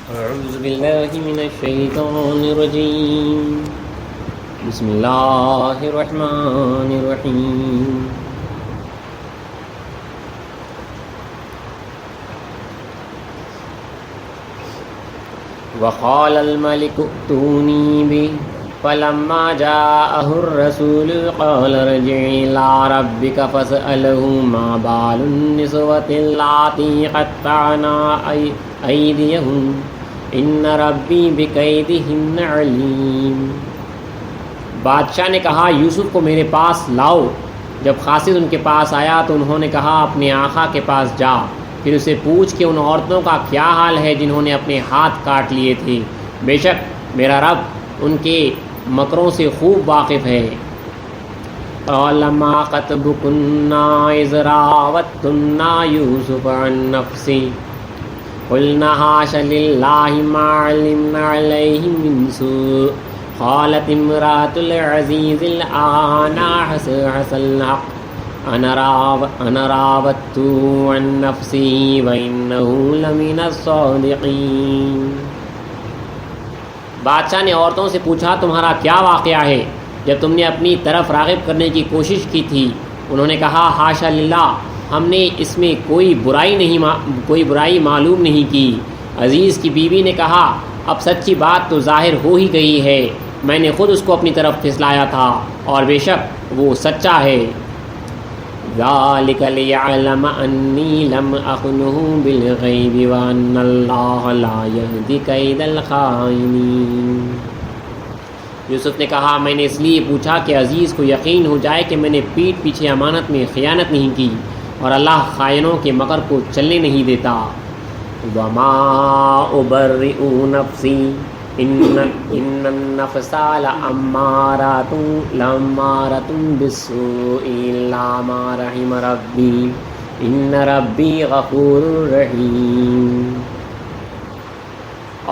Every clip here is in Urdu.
أعوذ بالله من الشيطان الرجيم بسم الله الرحمن الرحيم وقال الملك ائتوني به فلما جاءه الرسول قال ارجع إلى ربك فاسأله ما بال النسوة اللاتي قطعن أيديهن إن ربي بكيدهن عليم۔ بادشاہ نے کہا یوسف کو میرے پاس لاؤ۔ جب قاصد ان کے پاس آیا تو انہوں نے کہا اپنے آقا کے پاس جا، پھر اسے پوچھ کہ ان عورتوں کا کیا حال ہے جنہوں نے اپنے ہاتھ کاٹ لیے تھے، بے شک میرا رب ان کے مکروں سے خوب واقف ہے۔ قال ما خطبكن إذ راوتن يوسف عن نفسه قلنا حاش لله ما علمنا عليه من سوء قالت امرأة العزيز الآن حصحص الحق أنا راودته عن نفسه وإنه لمن الصادقين۔ بادشاہ نے عورتوں سے پوچھا تمہارا کیا واقعہ ہے جب تم نے اپنی طرف راغب کرنے کی کوشش کی تھی؟ انہوں نے کہا حاشا للہ، ہم نے اس میں کوئی برائی معلوم نہیں کی۔ عزیز کی بیوی نے کہا اب سچی بات تو ظاہر ہو ہی گئی ہے، میں نے خود اس کو اپنی طرف پھسلایا تھا اور بے شک وہ سچا ہے۔ ذالک لیعلم انی لم اخنہ بالغیب وان اللہ لا یہدی کید الخائنین۔ یوسف نے کہا میں نے اس لیے پوچھا کہ عزیز کو یقین ہو جائے کہ میں نے پیٹھ پیچھے امانت میں خیانت نہیں کی اور اللہ خائنوں کے مکر کو چلنے نہیں دیتا۔ وما ابرئ نفسی ان النفس لامارۃ بالسوء الا ما رحم ربی ان ربی غفور رحیم۔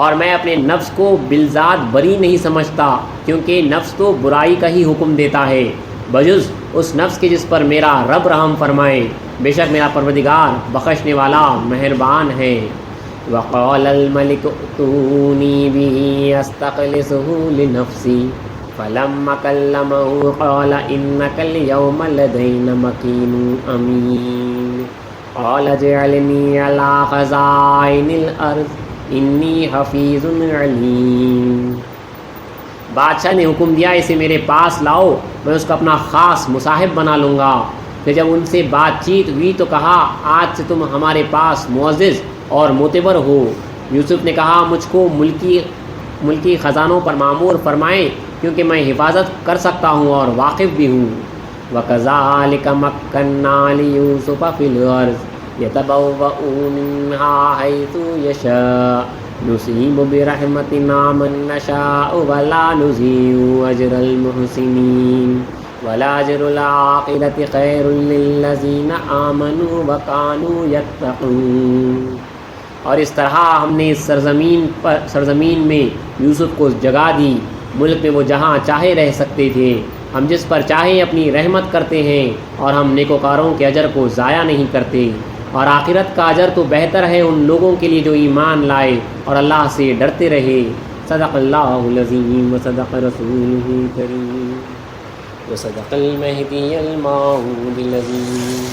اور میں اپنے نفس کو بالذات بری نہیں سمجھتا، کیونکہ نفس تو برائی کا ہی حکم دیتا ہے بجز اس نفس کے جس پر میرا رب رحم فرمائے، بے شک میرا پروردگار بخشنے والا مہربان ہے۔ وقال الملك ائتوني به استخلصه لنفسي فلما كلمه قال إنك اليوم لدينا مكين أمين قال اجعلني على خزائن الأرض إني حفيظ عليم۔ بادشاہ نے حکم دیا اسے میرے پاس لاؤ، میں اس کو اپنا خاص مصاحب بنا لوں گا۔ پھر جب ان سے بات چیت ہوئی تو کہا آج سے تم ہمارے پاس معزز اور معتبر ہو۔ یوسف نے کہا مجھ کو ملکی خزانوں پر مامور فرمائیں، کیونکہ میں حفاظت کر سکتا ہوں اور واقف بھی ہوں۔ وَكَذَلِكَ مَكَّنَّا لِيُوسُفَ فِي الْأَرْضِ يَتَبَوَّأُ مِنْهَا حَيْثُ يَشَاءُ نُصِيبُ بِرَحْمَتِنَا مَن نَّشَاءُ وَلَا نُضِيعُ أَجْرَ الْمُحْسِنِينَ وَلَأَجْرُ الْآخِرَةِ خَيْرٌ لِّلَّذِينَ آمَنُوا وَكَانُوا يَتَّقُونَ۔ اور اس طرح ہم نے اس سرزمین میں یوسف کو جگہ دی، ملک میں وہ جہاں چاہے رہ سکتے تھے، ہم جس پر چاہے اپنی رحمت کرتے ہیں اور ہم نیکوکاروں کے اجر کو ضائع نہیں کرتے، اور آخرت کا اجر تو بہتر ہے ان لوگوں کے لیے جو ایمان لائے اور اللہ سے ڈرتے رہے۔ صدق اللہ العظیم وصدق رسولہ الکریم وصدق المہدی الموعود العظیم۔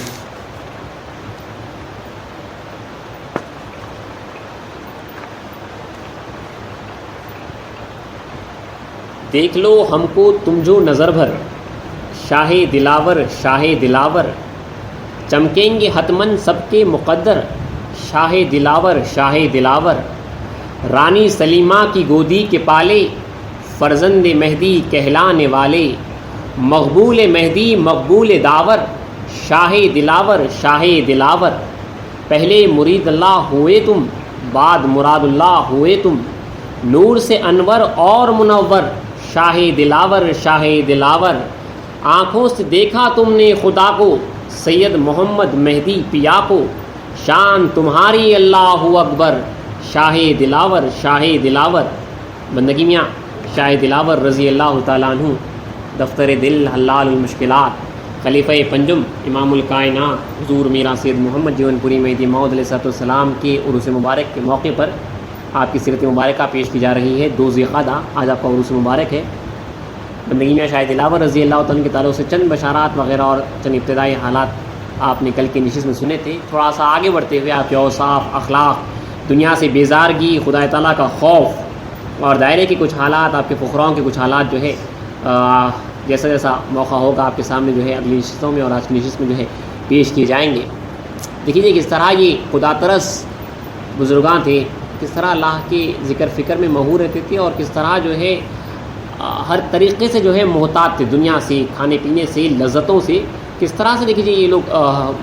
دیکھ لو ہم کو تم جو نظر بھر، شاہ دلاور شاہ دلاور، چمکیں گے حتمن سب کے مقدر، شاہ دلاور شاہ دلاور، رانی سلیمہ کی گودی کے پالے، فرزند مہدی کہلانے والے، مقبول مہدی مقبول داور، شاہ دلاور شاہ دلاور، پہلے مرید اللہ ہوئے تم بعد مراد اللہ ہوئے تم، نور سے انور اور منور، شاہ دلاور شاہ دلاور، آنکھوں سے دیکھا تم نے خدا کو سید محمد مہدی پیا کو، شان تمہاری اللہ اکبر، شاہ دلاور شاہ دلاور۔ بندگی میاں شاہ دلاور رضی اللہ تعالیٰ عنہ دفتر دل حلال المشکلات، خلیفہ پنجم امام الکائنات حضور میرا سید محمد جون پوری مہدی موعود علیہ السلام کے عرس مبارک کے موقع پر آپ کی سیرت مبارکہ پیش کی جا رہی ہے 2 ذوالقعدہ، آج آپ کا عروس مبارک ہے۔ بندگی میں شاہ دلاور رضی اللہ تعالیٰ کے تعلق سے چند بشارات وغیرہ اور چند ابتدائی حالات آپ نے کل کی نشست میں سنے تھے۔ تھوڑا سا آگے بڑھتے ہوئے آپ کے اوصاف، اخلاق، دنیا سے بیزارگی، خدا تعالیٰ کا خوف اور دائرے کے کچھ حالات، آپ کے فقراؤں کے کچھ حالات جو ہے جیسا جیسا موقع ہوگا آپ کے سامنے جو ہے اگلی نشستوں میں اور آج کی نشست میں جو ہے پیش کیے جائیں گے۔ دیکھیے کس طرح یہ خدا ترس بزرگاں تھے، کس طرح اللہ کے ذکر فکر میں مہور رہتے تھے اور کس طرح جو ہے ہر طریقے سے جو ہے محتاط تھے، دنیا سے، کھانے پینے سے، لذتوں سے، کس طرح سے دیکھیے یہ لوگ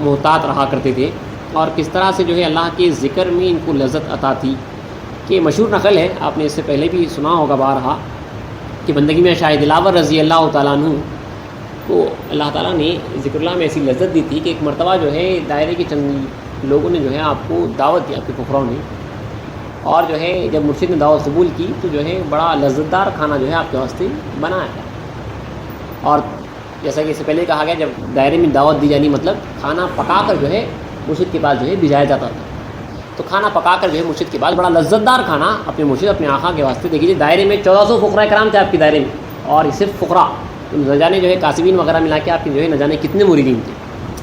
محتاط رہا کرتے تھے اور کس طرح سے جو ہے اللہ کے ذکر میں ان کو لذت عطا تھی۔ کہ مشہور نقل ہے، آپ نے اس سے پہلے بھی سنا ہوگا بارہا، کہ بندگی میں شاہ دلاور رضی اللہ تعالیٰ عنہ کو اللہ تعالیٰ نے ذکر اللہ میں ایسی لذت دی تھی کہ ایک مرتبہ جو ہے دائرے کے چند لوگوں نے جو ہے آپ کو دعوت دی، آپ کے فقراؤں نے، اور جو ہے جب مرشد نے دعوت قبول کی تو جو ہے بڑا لذت دار کھانا جو ہے آپ کے واسطے بنایا۔ اور جیسا کہ اس سے پہلے کہا گیا، جب دائرے میں دعوت دی جانی مطلب کھانا پکا کر جو ہے مرشد کے پاس جو ہے بھیجایا جاتا تھا، تو کھانا پکا کر جو ہے مرشد کے پاس بڑا لذت دار کھانا اپنے مرشد، اپنے آقا کے واسطے۔ دیکھیے دائرے میں 1400 فقراء کرام تھے آپ کے دائرے میں، اور صرف فقراء نہ جانے جو ہے کاسبین وغیرہ ملا کے آپ کے جو ہے نہ جانے کتنے مریدین تھے،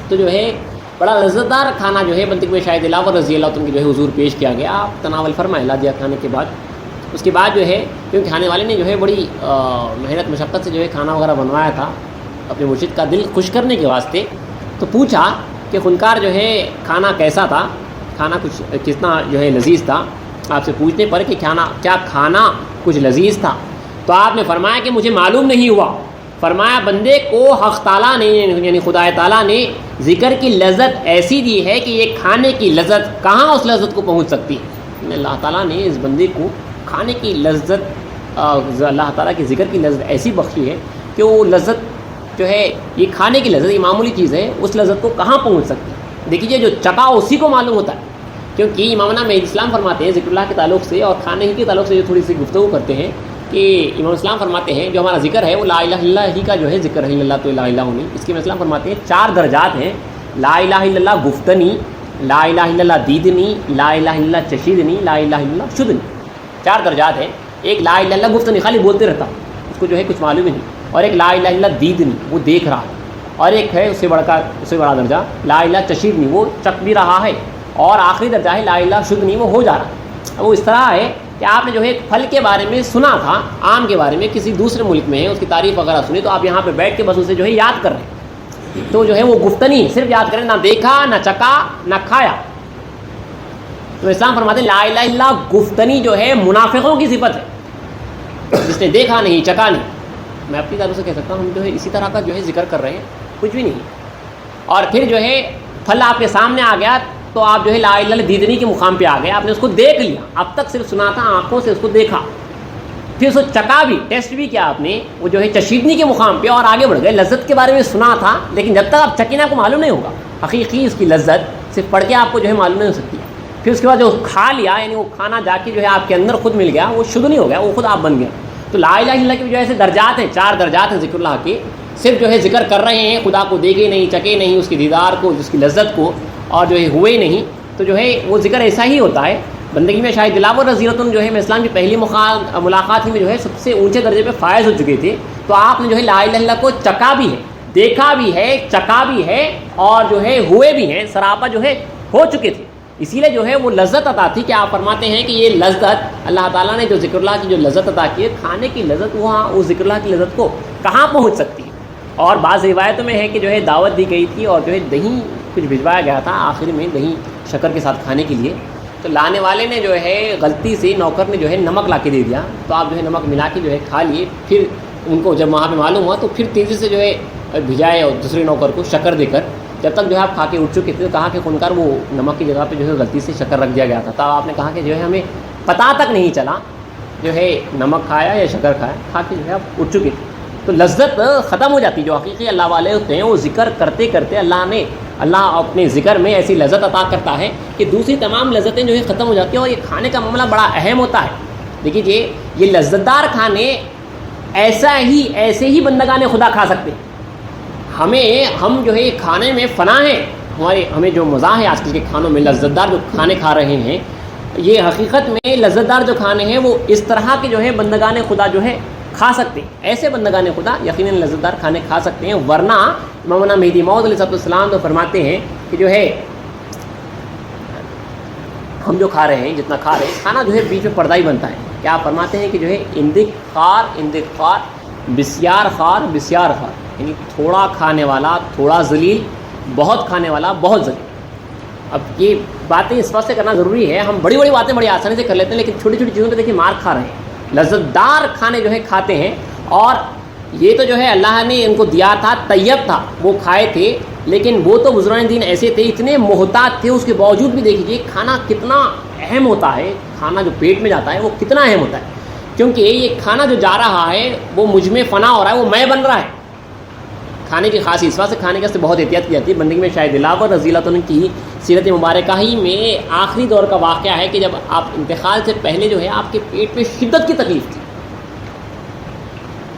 تو جو ہے بڑا لذت دار کھانا جو ہے بندگی میں شاہ دلاور رضی اللہ عنہ کی جو ہے حضور پیش کیا گیا۔ آپ تناول فرمائے لا دیا کھانے کے بعد، اس کے بعد جو ہے کیونکہ کھانے والے نے جو ہے بڑی محنت مشقت سے جو ہے کھانا وغیرہ بنوایا تھا اپنے مرشد کا دل خوش کرنے کے واسطے، تو پوچھا کہ خنکار جو ہے کھانا کیسا تھا، کھانا کچھ کتنا جو ہے لذیذ تھا۔ آپ سے پوچھنے پر کہ کیا کھانا کچھ لذیذ تھا، تو آپ نے فرمایا کہ مجھے معلوم نہیں ہوا۔ فرمایا بندے کو حق تعالیٰ نے یعنی خدا تعالیٰ نے ذکر کی لذت ایسی دی ہے کہ یہ کھانے کی لذت کہاں اس لذت کو پہنچ سکتی ہے۔ اللہ تعالیٰ نے اس بندے کو کھانے کی لذت، اللہ تعالیٰ کے ذکر کی لذت ایسی بخشی ہے کہ وہ لذت جو ہے یہ کھانے کی لذت، یہ معمولی چیز ہے، اس لذت کو کہاں پہنچ سکتی ہے۔ دیکھیے جو چکا اسی کو معلوم ہوتا ہے، کیونکہ امامنا میں اسلام فرماتے ہیں ذکر اللہ کے تعلق سے اور کھانے ہی کے تعلق سے جو تھوڑی سی گفتگو کرتے ہیں کہ امام اسلام فرماتے ہیں جو ہمارا ذکر ہے وہ لا الہ الا اللہ ہی کا جو ہے ذکر ہے، اللہ تو الہ الا اللہ نہیں۔ اس کے اسلام فرماتے ہیں 4 درجات ہیں، لا الہ الا اللہ گفتنی، لا الہ الا اللہ دیدنی، لا الہ الا اللہ چشیدنی، لا الہ الا اللہ شدنی۔ 4 درجات ہیں۔ ایک لا الہ الا اللہ گفتنی خالی بولتے رہتا، اس کو جو ہے کچھ معلوم ہی نہیں، اور ایک لا الہ الا اللہ دیدنی وہ دیکھ رہا ہے، اور ایک ہے اس سے بڑا درجہ لا الہ چشیدنی وہ چک بھی رہا ہے، اور آخری درجہ ہے لا الہ شدنی وہ ہو جا رہا ہے۔ وہ اس طرح ہے کہ آپ نے جو ہے ایک پھل کے بارے میں سنا تھا، آم کے بارے میں کسی دوسرے ملک میں ہے، اس کی تعریف وغیرہ سنی، تو آپ یہاں پہ بیٹھ کے بس اسے جو ہے یاد کر رہے ہیں، تو جو ہے وہ گفتنی صرف یاد کریں، نہ دیکھا نہ چکا نہ کھایا۔ تو اسلام فرماتے ہیں لا الہ الا اللہ گفتنی جو ہے منافقوں کی صفت ہے، جس نے دیکھا نہیں چکا نہیں۔ میں اپنی طرف سے کہہ سکتا ہوں ہم جو ہے اسی طرح کا جو ہے ذکر کر رہے ہیں، کچھ بھی نہیں، اور پھر جو ہے پھل آپ کے سامنے آ گیا تو آپ جو ہے لا الہ الا اللہ دیدنی کے مقام پہ آ گئے، آپ نے اس کو دیکھ لیا، اب تک صرف سنا تھا، آنکھوں سے اس کو دیکھا، پھر اس کو چکا بھی، ٹیسٹ بھی کیا آپ نے، وہ جو ہے چشیدنی کے مقام پہ، اور آگے بڑھ گئے۔ لذت کے بارے میں سنا تھا، لیکن جب تک آپ چکینا کو معلوم نہیں ہوگا حقیقی اس کی لذت، صرف پڑھ کے آپ کو جو ہے معلوم نہیں ہو سکتی۔ پھر اس کے بعد جو کھا لیا، یعنی وہ کھانا جا کے جو ہے آپ کے اندر خود مل گیا، وہ شدھ نہیں ہو گیا، وہ خود آپ بن گیا۔ تو لا الہ الا اللہ کی جو ہے درجات ہیں، 4 درجات ہیں ذکر اللہ کے، صرف جو ہے ذکر کر رہے ہیں، خدا کو دیکھے نہیں، چکے نہیں، اس کی دیدار کو، اس کی لذت کو، اور جو ہے ہوئے نہیں، تو جو ہے وہ ذکر ایسا ہی ہوتا ہے۔ بندگی میں شاہ دلاور رضی اللہ عنہ جو ہے اسلام کی پہلی ملاقات ہی میں جو ہے سب سے اونچے درجے پہ فائز ہو چکے تھے، تو آپ نے جو ہے لا الہ الا اللہ کو چکا بھی ہے، دیکھا بھی ہے، چکا بھی ہے، اور جو ہے ہوئے بھی ہیں، سراپا جو ہے ہو چکے تھے۔ اسی لیے جو ہے وہ لذت عطا تھی کہ آپ فرماتے ہیں کہ یہ لذت اللہ تعالیٰ نے جو ذکر اللہ کی جو لذت عطا کی ہے، کھانے کی لذت وہاں اس ذکر اللہ کی لذت کو کہاں پہنچ سکتی ہے۔ اور بعض روایتوں میں ہے کہ جو ہے دعوت دی گئی تھی اور جو ہے دہی کچھ بھجوایا گیا تھا آخر میں، دہی شکر کے ساتھ کھانے کے لیے، تو لانے والے نے جو ہے غلطی سے نوکر نے جو ہے نمک لا کے دے دیا، تو آپ جو ہے نمک ملا کے جو ہے کھا لیے۔ پھر ان کو جب وہاں پہ معلوم ہوا تو پھر تیزی سے جو ہے بھجائے اور دوسرے نوکر کو شکر دے کر، جب تک جو ہے آپ کھا کے اٹھ چکے تھے تو کہا کہ خنکار وہ نمک کی جگہ پہ جو ہے غلطی سے شکر رکھ دیا گیا تھا، تب آپ نے کہا کہ جو ہے ہمیں پتہ تک نہیں چلا جو ہے نمک کھایا یا شکر کھایا، کھا کے جو ہے آپ اٹھ چکے تھے۔ تو لذت ختم ہو جاتی، جو حقیقی اللہ والے ہوتے ہیں وہ ذکر کرتے کرتے اللہ اپنے ذکر میں ایسی لذت عطا کرتا ہے کہ دوسری تمام لذتیں جو ہے ختم ہو جاتی ہیں، اور یہ کھانے کا معاملہ بڑا اہم ہوتا ہے۔ دیکھیے یہ لذت دار کھانے ایسے ہی بندگان خدا کھا سکتے ہیں۔ ہم جو ہے کھانے میں فنا ہیں، ہمیں جو مزہ ہے آج کل کے کھانوں میں، لذت دار جو کھانے کھا رہے ہیں، یہ حقیقت میں لذت دار جو کھانے ہیں وہ اس طرح کے جو ہے بندگان خدا جو ہے کھا سکتے ہیں، ایسے بندگان خدا یقیناً لذت دار کھانے کھا سکتے ہیں، ورنہ مولانا مہدی موعود علیہ السلام تو فرماتے ہیں کہ جو ہے ہم جو کھا رہے ہیں، جتنا کھا رہے ہیں، کھانا جو ہے بیچ میں پردہ ہی بنتا ہے. کیا فرماتے ہیں کہ جو ہے اندک خار بسیار خار بسیار خار، یعنی تھوڑا کھانے والا تھوڑا ذلیل، بہت کھانے والا بہت ذلیل. اب یہ باتیں اس واسطے کرنا ضروری ہے، ہم بڑی بڑی باتیں بڑی آسانی سے کر لیتے ہیں، لیکن چھوٹی چھوٹی چیزوں پہ دیکھیں مار کھا رہے ہیں. لذت دار کھانے جو ہے کھاتے ہیں، اور یہ تو جو ہے اللہ نے ان کو دیا تھا، طیب تھا، وہ کھائے تھے، لیکن وہ تو بزرگان دین ایسے تھے، اتنے محتاط تھے، اس کے باوجود بھی دیکھیے کھانا کتنا اہم ہوتا ہے، کھانا جو پیٹ میں جاتا ہے وہ کتنا اہم ہوتا ہے، کیونکہ یہ کھانا جو جا رہا ہے وہ مجھ میں فنا ہو رہا ہے، وہ میں بن رہا ہے. کھانے کی خاصی اس واسطے کھانے کے بہت احتیاط کی جاتی ہے. بندگی میں شاید دلاور رضی اللہ عنہ کی سیرت مبارکہ ہی میں آخری دور کا واقعہ ہے کہ جب آپ انتقال سے پہلے جو ہے آپ کے پیٹ میں شدت کی تکلیف تھی،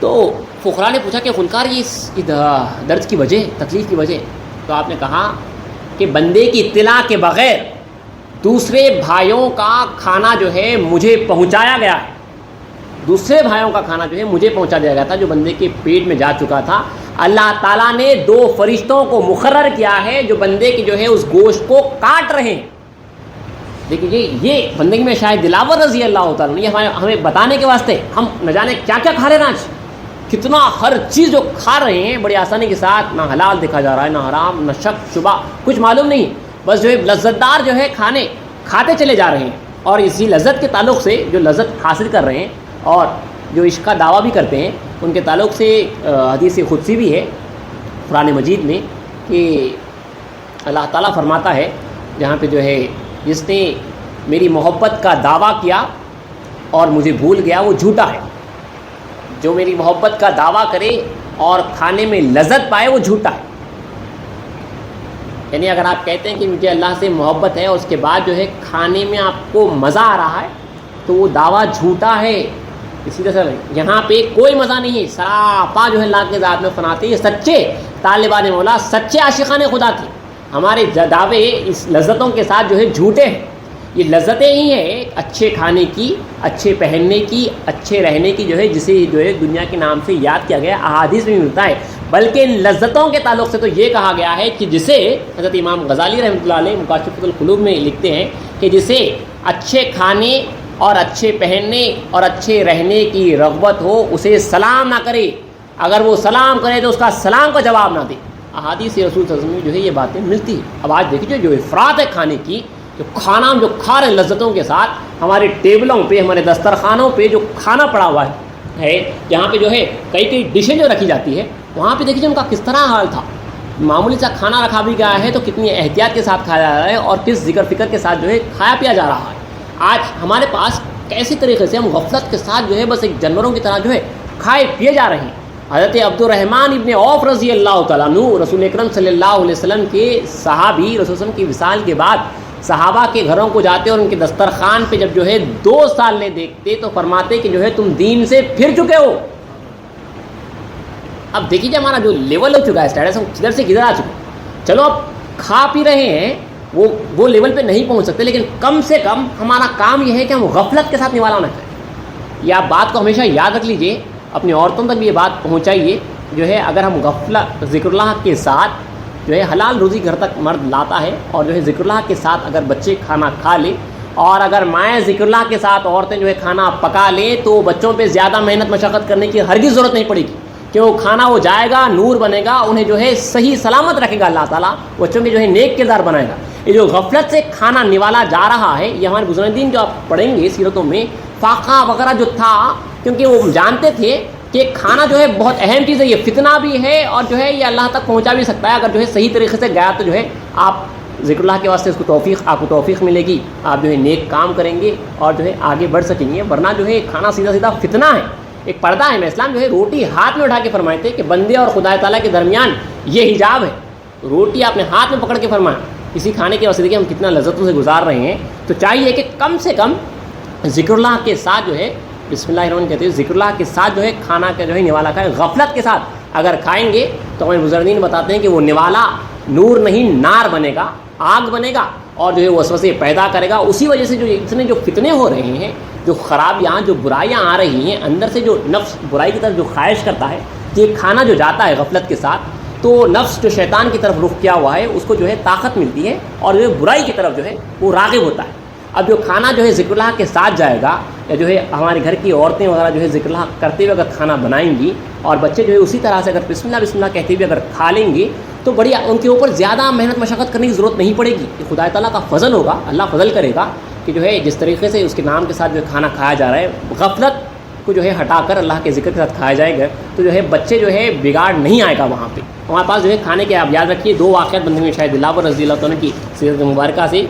تو فقراء نے پوچھا کہ خنکار یہ اس درد کی وجہ، تکلیف کی وجہ، تو آپ نے کہا کہ بندے کی اطلاع کے بغیر دوسرے بھائیوں کا کھانا جو ہے مجھے پہنچایا گیا ہے، دوسرے بھائیوں کا کھانا جو ہے مجھے پہنچا دیا گیا تھا جو بندے کے پیٹ میں جا چکا تھا. اللہ تعالیٰ نے 2 فرشتوں کو مقرر کیا ہے جو بندے کی جو ہے اس گوشت کو کاٹ رہے ہیں. دیکھیے یہ بندگی میں شاید دلاور رضی اللہ تعالیٰ نے ہمیں بتانے کے واسطے، ہم نہ جانے کیا کیا کھا رہے ہیں آج، کتنا ہر چیز جو کھا رہے ہیں بڑی آسانی کے ساتھ، نہ حلال دکھا جا رہا ہے، نہ حرام، نہ شک شبہ، کچھ معلوم نہیں، بس جو ہے لذت دار جو ہے کھانے کھاتے چلے جا رہے ہیں. اور اسی لذت کے تعلق سے جو لذت حاصل کر رہے ہیں اور جو عشق کا دعویٰ بھی کرتے ہیں، ان کے تعلق سے حدیث قدسی بھی ہے قرآن مجید میں کہ اللہ تعالیٰ فرماتا ہے جہاں پہ جو ہے جس نے میری محبت کا دعویٰ کیا اور مجھے بھول گیا وہ جھوٹا ہے. جو میری محبت کا دعویٰ کرے اور کھانے میں لذت پائے وہ جھوٹا ہے. یعنی اگر آپ کہتے ہیں کہ مجھے اللہ سے محبت ہے اور اس کے بعد جو ہے کھانے میں آپ کو مزہ آ رہا ہے تو وہ دعویٰ جھوٹا ہے. اسی طرح سے یہاں پہ کوئی مزہ نہیں ہے، سراپا جو ہے اللہ کے ذات میں فنا تھے. یہ سچے طالبان مولا، سچے عاشقان خدا تھے. ہمارے دعوے اس لذتوں کے ساتھ جو ہے جھوٹے ہیں. یہ لذتیں ہی ہیں اچھے کھانے کی، اچھے پہننے کی، اچھے رہنے کی، جو ہے جسے جو ہے دنیا کے نام سے یاد کیا گیا، احادیث میں ملتا ہے. بلکہ ان لذتوں کے تعلق سے تو یہ کہا گیا ہے کہ جسے حضرت امام غزالی رحمۃ اللہ علیہ مکاشفۃ القلوب میں لکھتے ہیں کہ جسے اچھے کھانے اور اچھے پہننے اور اچھے رہنے کی رغبت ہو اسے سلام نہ کرے، اگر وہ سلام کرے تو اس کا سلام کا جواب نہ دے. احادیث رسول صلی اللہ علیہ وسلم میں جو ہے یہ باتیں ملتی ہیں. اب آج دیکھیے جو افراط ہے کھانے کی، جو کھانا ہم جو کھا رہے ہیں لذتوں کے ساتھ، ہمارے ٹیبلوں پہ، ہمارے دسترخوانوں پہ جو کھانا پڑا ہوا ہے جہاں پہ جو ہے کئی ڈشیں جو رکھی جاتی ہے، وہاں پہ دیکھیے ان کا کس طرح حال تھا. معمولی سا کھانا رکھا بھی گیا ہے تو کتنی احتیاط کے ساتھ کھایا جا رہا ہے اور کس ذکر فکر کے ساتھ جو ہے کھایا پیا جا رہا ہے. آج ہمارے پاس کیسی طریقے سے ہم غفلت کے ساتھ جو ہے بس ایک جانوروں کی طرح جو ہے کھائے پیے جا رہے ہیں. حضرت عبد الرحمن ابن عوف رضی اللہ تعالیٰ عنہ رسول اکرم صلی اللہ علیہ وسلم کے صحابی، رسول اللہ علیہ وسلم کی وصال کے بعد صحابہ کے گھروں کو جاتے اور ان کے دسترخوان پہ جب جو ہے 2 سال لے دیکھتے تو فرماتے کہ جو ہے تم دین سے پھر چکے ہو. اب دیکھیے ہمارا جو لیول ہو چکا ہے اسٹیٹس، ہم کدھر سے کدھر آ چکے. چلو اب کھا پی رہے ہیں، وہ لیول پہ نہیں پہنچ سکتے، لیکن کم سے کم ہمارا کام یہ ہے کہ ہم غفلت کے ساتھ نوالا نہ کریں. یہ آپ بات کو ہمیشہ یاد رکھ لیجئے، اپنی عورتوں تک بھی یہ بات پہنچائیے. جو ہے اگر ہم غفلت ذکر اللہ کے ساتھ جو ہے حلال روزی گھر تک مرد لاتا ہے اور جو ہے ذکر اللہ کے ساتھ اگر بچے کھانا کھا لے، اور اگر مائیں ذکر اللہ کے ساتھ عورتیں جو ہے کھانا پکا لیں تو بچوں پہ زیادہ محنت مشقت کرنے کی ہرگز ضرورت نہیں پڑے گی، کہ وہ کھانا وہ جائے گا، نور بنے گا، انہیں جو ہے صحیح سلامت رکھے گا اللہ تعالیٰ، بچوں کے جو ہے نیک کردار بنائے گا. یہ جو غفلت سے کھانا نوالا جا رہا ہے، یہ ہمارے بزرگ دین جو آپ پڑھیں گے سیرتوں میں فاقہ وغیرہ جو تھا، کیونکہ وہ جانتے تھے کہ کھانا جو ہے بہت اہم چیز ہے، یہ فتنہ بھی ہے اور جو ہے یہ اللہ تک پہنچا بھی سکتا ہے. اگر جو ہے صحیح طریقے سے گیا تو جو ہے آپ ذکر اللہ کے واسطے آپ کو توفیق ملے گی، آپ جو ہے نیک کام کریں گے اور جو ہے آگے بڑھ سکیں گے. ورنہ جو ہے کھانا سیدھا سیدھا فتنہ ہے، ایک پردہ ہے. میں اسلام جو ہے روٹی ہاتھ میں اٹھا کے فرمائے تھے کہ بندے اور خدا تعالیٰ کے درمیان یہ حجاب ہے. روٹی آپ نے ہاتھ میں پکڑ کے فرمایا. کسی کھانے کے واسطے دیکھیے ہم کتنا لذتوں سے گزار رہے ہیں، تو چاہیے کہ کم سے کم ذکر اللہ کے ساتھ جو ہے بسم اللہ الرحمن کہتے ہیں، ذکر اللہ کے ساتھ جو ہے کھانا کا جو ہے نوالا کھائیں. غفلت کے ساتھ اگر کھائیں گے تو ہمارے بزرگین بتاتے ہیں کہ وہ نوالا نور نہیں نار بنے گا، آگ بنے گا، اور جو ہے وسوسے پیدا کرے گا. اسی وجہ سے جو اتنے جو فتنے ہو رہے ہیں, جو خرابیاں, جو برائیاں آ رہی ہیں اندر سے, جو نفس برائی کی طرف جو خواہش کرتا ہے, یہ کھانا جو جاتا ہے غفلت کے ساتھ, تو نفس جو شیطان کی طرف رخ کیا ہوا ہے اس کو جو ہے طاقت ملتی ہے اور جو ہے برائی کی طرف جو ہے وہ راغب ہوتا ہے. اب جو کھانا جو ہے ذکر اللہ کے ساتھ جائے گا, یا جو ہے ہمارے گھر کی عورتیں وغیرہ جو ہے ذکر اللہ کرتے ہوئے اگر کھانا بنائیں گی, اور بچے جو ہے اسی طرح سے اگر بسم اللہ کہتے ہوئے اگر کھا لیں گی, تو بڑی ان کے اوپر زیادہ محنت مشقت کرنے کی ضرورت نہیں پڑے گی. یہ خدا تعالیٰ کا فضل ہوگا, اللہ فضل کرے گا کہ جو ہے جس طریقے سے اس کے نام کے ساتھ جو کھانا کھایا جا رہا ہے, غفلت کو جو ہے ہٹا کر اللہ کے ذکر کے ساتھ کھایا جائے گا, تو جو ہے بچے جو ہے بگاڑ نہیں آئے گا وہاں پہ. ہمارے پاس جو ہے کھانے کے, آپ یاد رکھیے, 2 واقعات بندے میں شاید دلاور رضی اللہ عنہ کی سیرت مبارکہ سے.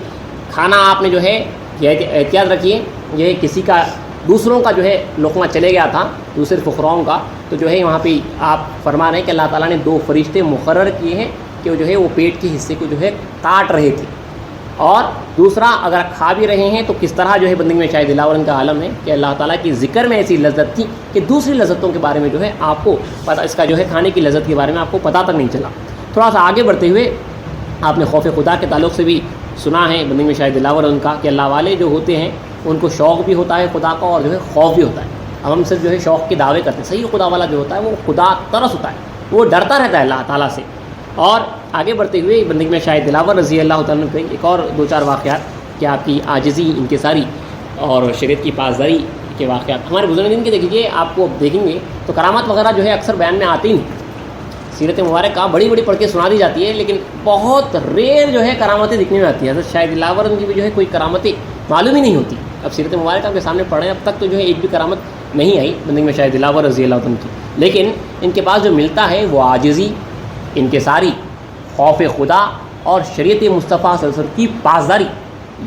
کھانا آپ نے جو ہے احتیاط رکھیے, یہ کسی کا دوسروں کا جو ہے لقمہ چلے گیا تھا, دوسرے فقراؤں کا, تو جو ہے وہاں پہ آپ فرما رہے ہیں کہ اللہ تعالیٰ نے 2 فرشتے مقرر کیے ہیں کہ وہ جو ہے وہ پیٹ کے حصے کو جو ہے کاٹ رہے تھے. اور دوسرا, اگر کھا بھی رہے ہیں تو کس طرح جو ہے بندگی میں شاید دلاورن کا عالم ہے کہ اللہ تعالیٰ کی ذکر میں ایسی لذت تھی کہ دوسری لذتوں کے بارے میں جو ہے آپ کو پتہ, اس کا جو ہے کھانے کی لذت کے بارے میں آپ کو پتہ تک نہیں چلا. تھوڑا سا آگے بڑھتے ہوئے آپ نے خوف خدا کے تعلق سے بھی سنا ہے بندگی میں شاید دلاورن کا کہ اللہ والے جو ہوتے ہیں ان کو شوق بھی ہوتا ہے خدا کا, اور جو ہے خوف بھی ہوتا ہے. اب ہم صرف جو ہے شوق کے دعوے کرتے ہیں, صحیح خدا والا جو ہوتا ہے وہ خدا ترس ہوتا ہے, وہ ڈرتا رہتا ہے اللہ تعالیٰ سے. اور آگے بڑھتے ہوئے بندگی میں شاید دلاور رضی اللہ تعالیٰ کے ایک اور 2-4 واقعات کہ آپ کی عاجزی, انکساری اور شریعت کی پاسداری کے واقعات ہمارے بزرگان کے دیکھیے. آپ کو دیکھیں گے تو کرامات وغیرہ جو ہے اکثر بیان میں آتی نہیں. سیرت مبارکہ بڑی بڑی پڑھ کے سنا دی جاتی ہے, لیکن بہت ریئر جو ہے کرامتیں دکھنے میں آتی ہیں. حضرت شاید دلاور کی بھی جو ہے کوئی کرامتیں معلوم ہی نہیں ہوتی. اب سیرت مبارکہ کے سامنے پڑھیں, اب تک تو جو ہے ایک بھی کرامت نہیں آئی بندگی میں شاید دلاور رضی اللہ عنہ کی. لیکن ان کے پاس جو ملتا ہے وہ عاجزی, انکساری, خوف خدا اور شریعت مصطفیٰ صلی اللہ علیہ وسلم کی پاسداری.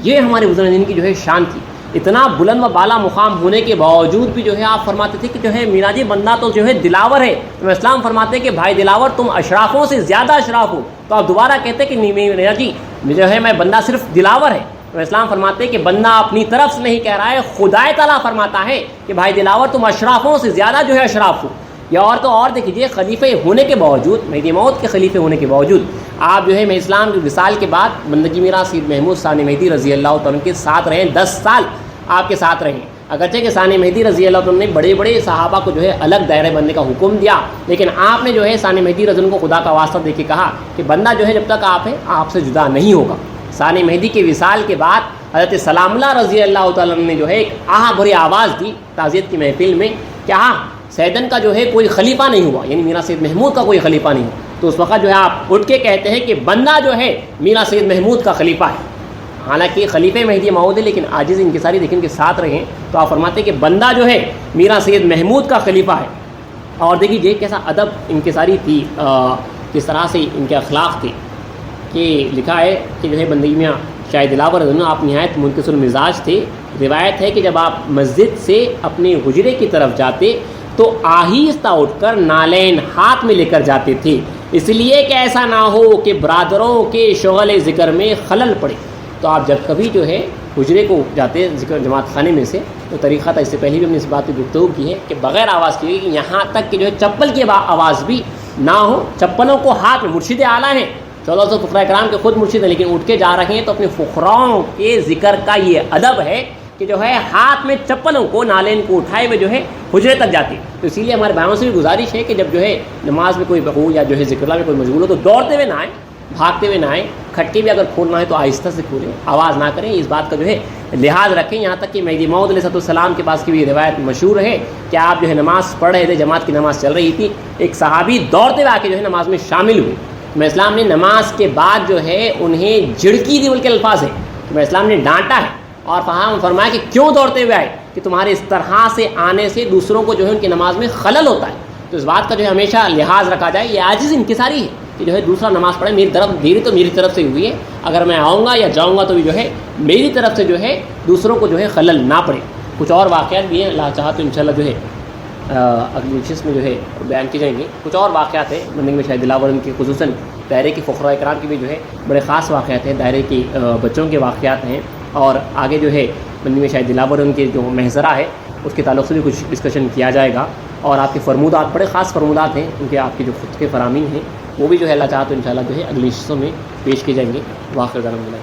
یہ ہمارے بزرگان کی جو ہے شان تھی. اتنا بلند و بالا مقام ہونے کے باوجود بھی جو ہے آپ فرماتے تھے کہ جو ہے میرا جی بندہ تو جو ہے دلاور ہے. تو اسلام فرماتے ہیں کہ بھائی دلاور تم اشرافوں سے زیادہ اشراف ہو. تو آپ دوبارہ کہتے کہ نہیں میرا جی جو ہے میں بندہ صرف دلاور ہے. تو اسلام فرماتے ہیں کہ بندہ اپنی طرف سے نہیں کہہ رہا ہے, خدا تعالیٰ فرماتا ہے کہ بھائی دلاور تم اشرافوں سے زیادہ جو ہے اشراف ہو. یا اور تو اور دیکھیے, خلیفے ہونے کے باوجود, مہدی موت کے خلیفے ہونے کے باوجود آپ جو ہے میں اسلام کے وصال کے بعد بندگی میرا سید محمود ثانی مہدی رضی اللہ تعالیٰ کے ساتھ رہے, 10 سال آپ کے ساتھ رہے. اگرچہ کہ ثانی مہدی رضی اللہ عنہ نے بڑے بڑے صحابہ کو جو ہے الگ دائرے بندے کا حکم دیا, لیکن آپ نے جو ہے ثانی مہدی رضی اللہ عنہ کو خدا کا واسطہ دے کے کہا کہ بندہ جو ہے جب تک آپ ہے آپ سے جدا نہیں ہوگا. ثانی مہدی کے وصال کے بعد حضرت سلام اللہ رضی اللہ تعالیٰ عنہ نے جو ہے ایک آہ بھری آواز دی تعزیت کی محفل میں کہ ہاں سیدن کا جو ہے کوئی خلیفہ نہیں ہوا, یعنی میرا سید محمود کا کوئی خلیفہ نہیں ہوا. تو اس وقت جو ہے آپ اٹھ کے کہتے ہیں کہ بندہ جو ہے میرا سید محمود کا خلیفہ ہے. حالانکہ خلیفہ مہدی موعود ہے, لیکن عاجز انکساری دیکھیں کے ساتھ رہیں تو آپ فرماتے ہیں کہ بندہ جو ہے میرا سید محمود کا خلیفہ ہے. اور دیکھیے کیسا ادب انکساری تھی, کس طرح سے ان کے اخلاق تھے کہ لکھا ہے کہ جو ہے بندگی میں شاید دلاور آپ نہایت منکسر المزاج تھے. روایت ہے کہ جب آپ مسجد سے اپنے حجرے کی طرف جاتے تو آہستہ اٹھ کر نالین ہاتھ میں لے کر جاتے تھے, اس لیے کہ ایسا نہ ہو کہ برادروں کے شغل ذکر میں خلل پڑے. تو آپ جب کبھی جو ہے حجرے کو جاتے ذکر جماعت خانے میں سے, تو طریقہ تھا, اس سے پہلے بھی ہم نے اس بات پہ گفتگو کی ہے کہ بغیر آواز کی کہ یہاں تک کہ جو ہے چپل کی آواز بھی نہ ہو. چپلوں کو ہاتھ میں, مرشد اعلیٰ ہیں 1400 فقراء کرام کے خود مرشد ہیں, لیکن اٹھ کے جا رہے ہیں تو اپنے فقراؤں کے ذکر کا یہ ادب ہے کہ جو ہے ہاتھ میں چپلوں کو, نالین کو اٹھائے ہوئے جو ہے حجرے تک جاتی. تو اسی لیے ہمارے بھائیوں سے بھی گزارش ہے کہ جب جو ہے نماز میں کوئی بہو یا جو ہے ذکر اللہ میں کوئی مشغول ہو تو دوڑتے ہوئے نہ آئیں, بھاگتے ہوئے نہ آئیں. کھٹکے بھی اگر کھولنا ہے تو آہستہ سے کھولیں, آواز نہ کریں. اس بات کا جو ہے لحاظ رکھیں. یہاں تک کہ مہدی موعود علیہ السلام کے پاس کی بھی روایت مشہور ہے کہ آپ جو ہے نماز پڑھ رہے تھے, جماعت کی نماز چل رہی تھی, ایک صحابی دوڑتے ہوئے آ کے جو ہے نماز میں شامل ہوئے. میں اسلام نے نماز کے بعد جو ہے انہیں جھڑکی دی, بلکہ الفاظ ہے کہ میں اسلام نے ڈانٹا ہے اور فرمایا کہ کیوں دوڑتے ہوئے آئے, کہ تمہارے اس طرح سے آنے سے دوسروں کو جو ہے ان کی نماز میں خلل ہوتا ہے. تو اس بات کا جو ہے ہمیشہ لحاظ رکھا جائے. یہ عاجز انکساری ہے کہ جو ہے دوسرا نماز پڑھے, میری طرف سے ہوئی ہے, اگر میں آؤں گا یا جاؤں گا تو بھی جو ہے میری طرف سے جو ہے دوسروں کو جو ہے خلل نہ پڑے. کچھ اور واقعات بھی ہیں, اللہ چاہا تو انشاءاللہ جو ہے اگلی نشست میں جو ہے بیان کی جائیں گے. کچھ اور واقعات ہیں بندگی میں شاید دلاور کی, خصوصاً دائرے کی فقراء کرام کی بھی جو ہے بڑے خاص واقعات ہیں, دائرے کی بچوں کے واقعات ہیں. اور آگے جو ہے بندگی میں شاید دلاور کے جو محضرہ ہے اس کے تعلق سے بھی کچھ ڈسکشن کیا جائے گا. اور آپ کے فرمودات بڑے خاص فرمودات ہیں, کیونکہ آپ کے جو خود کے فرامین ہیں وہ بھی جو ہے اللہ چاہا تو انشاءاللہ جو ہے اگلی نشستوں میں پیش کی جائیں گے. واخر دعوانا